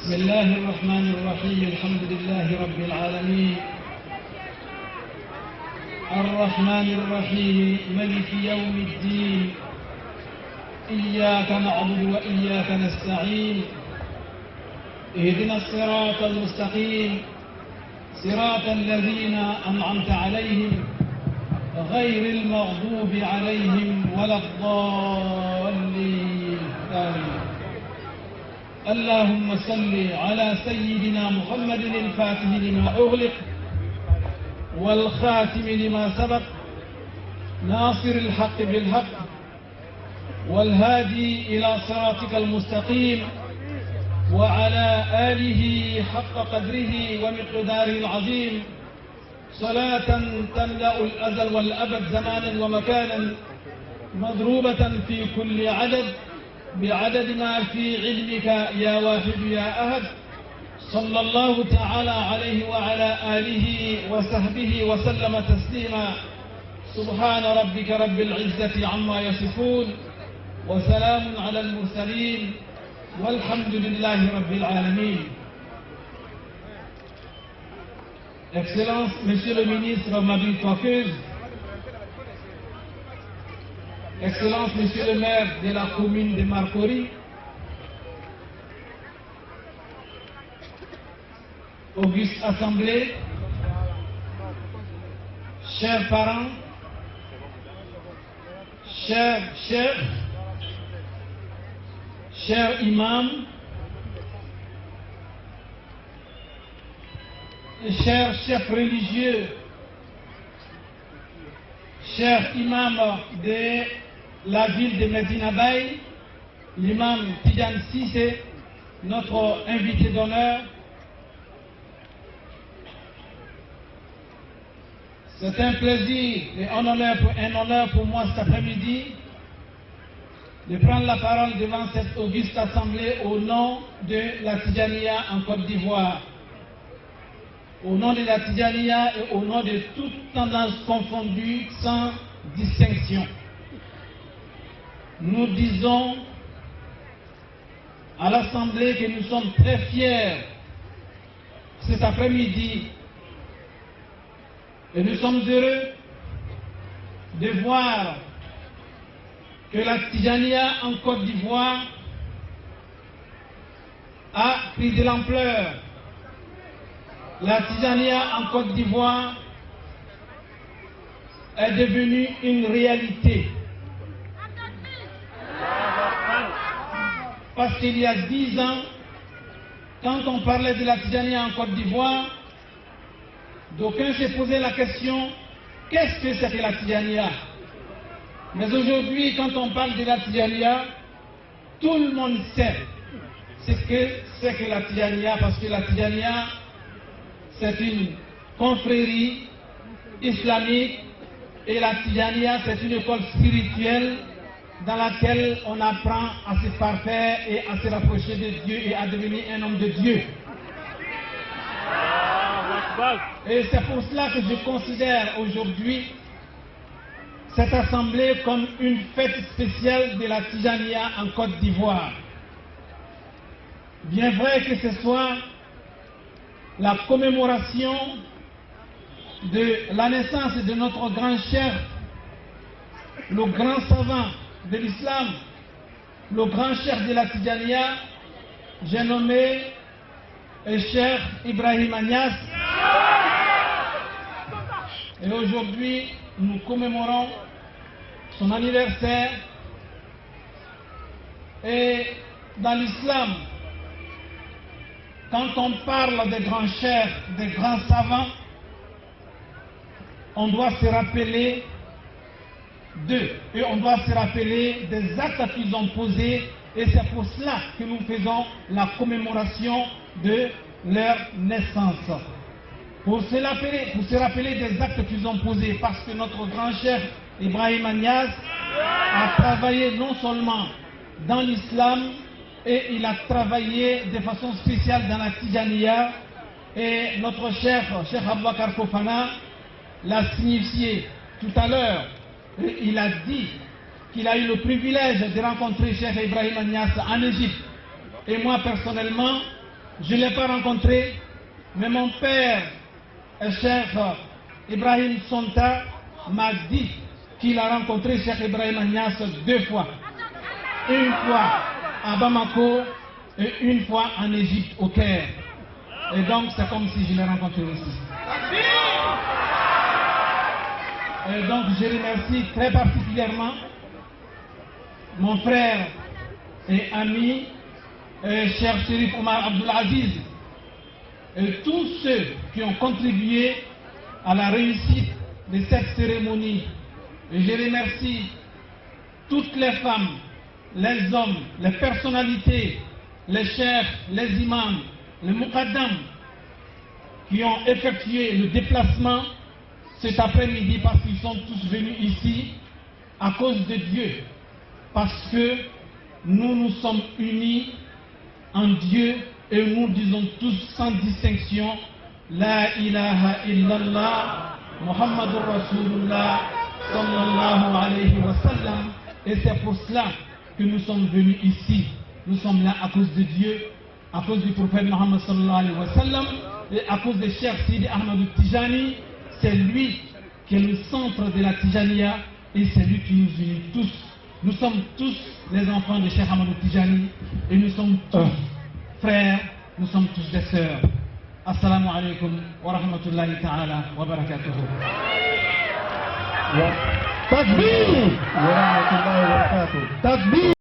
بسم الله الرحمن الرحيم الحمد لله رب العالمين الرحمن الرحيم ملك يوم الدين إياك نعبد وإياك نستعين اهدنا الصراط المستقيم صراط الذين أنعمت عليهم غير المغضوب عليهم ولا الضالين آمين. اللهم صل على سيدنا محمد الفاتح لما أغلق والخاتم لما سبق ناصر الحق بالحق والهادي إلى صراطك المستقيم وعلى آله حق قدره ومقداره العظيم صلاة تملأ الأزل والأبد زمانا ومكانا مضروبة في كل عدد بعدد ما في علمك يا واحد يا أحد صلى الله تعالى عليه وعلى آله وصحبه وسلم تسليما. سبحان ربك رب العزة عما يصفون وسلام على المرسلين والحمد لله رب العالمين. Excellence, Monsieur le ministre Mabille Fouakeuse, Excellence, Monsieur le maire de la commune de Marcory, Auguste Assemblée, chers parents, chers chefs, chers imams, chers chefs religieux, chers imams de la ville de Medina Baye, l'imam Tidjane Cissé, notre invité d'honneur. C'est un plaisir et un honneur pour moi cet après-midi de prendre la parole devant cette auguste assemblée au nom de la Tidjaniya en Côte d'Ivoire. Au nom de la Tidjaniya et au nom de toutes tendances confondues sans distinction. Nous disons à l'Assemblée que nous sommes très fiers cet après-midi et nous sommes heureux de voir que la Tidjaniya en Côte d'Ivoire a pris de l'ampleur. La Tidjaniya en Côte d'Ivoire est devenue une réalité. Parce qu'il y a 10 ans, quand on parlait de la Tidjaniya en Côte d'Ivoire, d'aucuns se posaient la question, qu'est-ce que c'est que la Tidjaniya? Mais aujourd'hui, quand on parle de la Tidjaniya, tout le monde sait ce que c'est que la Tidjaniya, parce que la Tidjaniya, c'est une confrérie islamique et la Tidjaniya, c'est une école spirituelle dans laquelle on apprend à se parfaire et à se rapprocher de Dieu et à devenir un homme de Dieu. Et c'est pour cela que je considère aujourd'hui cette assemblée comme une fête spéciale de la Tidjaniya en Côte d'Ivoire. Bien vrai que ce soit la commémoration de la naissance de notre grand chef, le grand savant de l'islam, le grand chef de la Tidjaniya, j'ai nommé Cheikh Ibrahima Niass. Et aujourd'hui, nous commémorons son anniversaire. Et dans l'islam, quand on parle des grands chefs, des grands savants, on doit se rappeler d'eux et on doit se rappeler des actes qu'ils ont posés, et c'est pour cela que nous faisons la commémoration de leur naissance. Pour se rappeler des actes qu'ils ont posés, parce que notre grand chef Ibrahima Niass a travaillé non seulement dans l'islam, et il a travaillé de façon spéciale dans la Tidjaniya, et notre chef, Cheikh Aboubacar Fofana, l'a signifié tout à l'heure. Il a dit qu'il a eu le privilège de rencontrer Cheikh Ibrahima Niass en Égypte. Et moi personnellement, je ne l'ai pas rencontré, mais mon père, Cheikh Ibrahim Sonta, m'a dit qu'il a rencontré Cheikh Ibrahim Niass 2 fois. Une fois à Bamako et une fois en Égypte, au Caire. Et donc c'est comme si je l'ai rencontré aussi. Et donc je remercie très particulièrement mon frère et ami, cher Chérif Omar Abdulaziz, et tous ceux qui ont contribué à la réussite de cette cérémonie. Et je remercie toutes les femmes, les hommes, les personnalités, les chefs, les imams, les muqaddams qui ont effectué le déplacement cet après-midi parce qu'ils sont tous venus ici à cause de Dieu. Parce que nous sommes unis en Dieu et nous disons tous sans distinction La ilaha illallah Muhammadur Rasulullah sallallahu alayhi wa sallam. Et c'est pour cela que nous sommes venus ici. Nous sommes là à cause de Dieu, à cause du prophète Muhammad sallallahu alayhi wa sallam et à cause de Cheikh Sidi Ahmed Tijani. C'est lui qui est le centre de la Tijaniya et c'est lui qui nous unit tous. Nous sommes tous les enfants de Cheikh Ahmed Tijani et nous sommes tous frères, nous sommes tous des sœurs. Assalamu alaikum wa rahmatullahi ta'ala wa barakatuhu. Takbir! Wa rahmatullahi wa barakatuh. Takbir!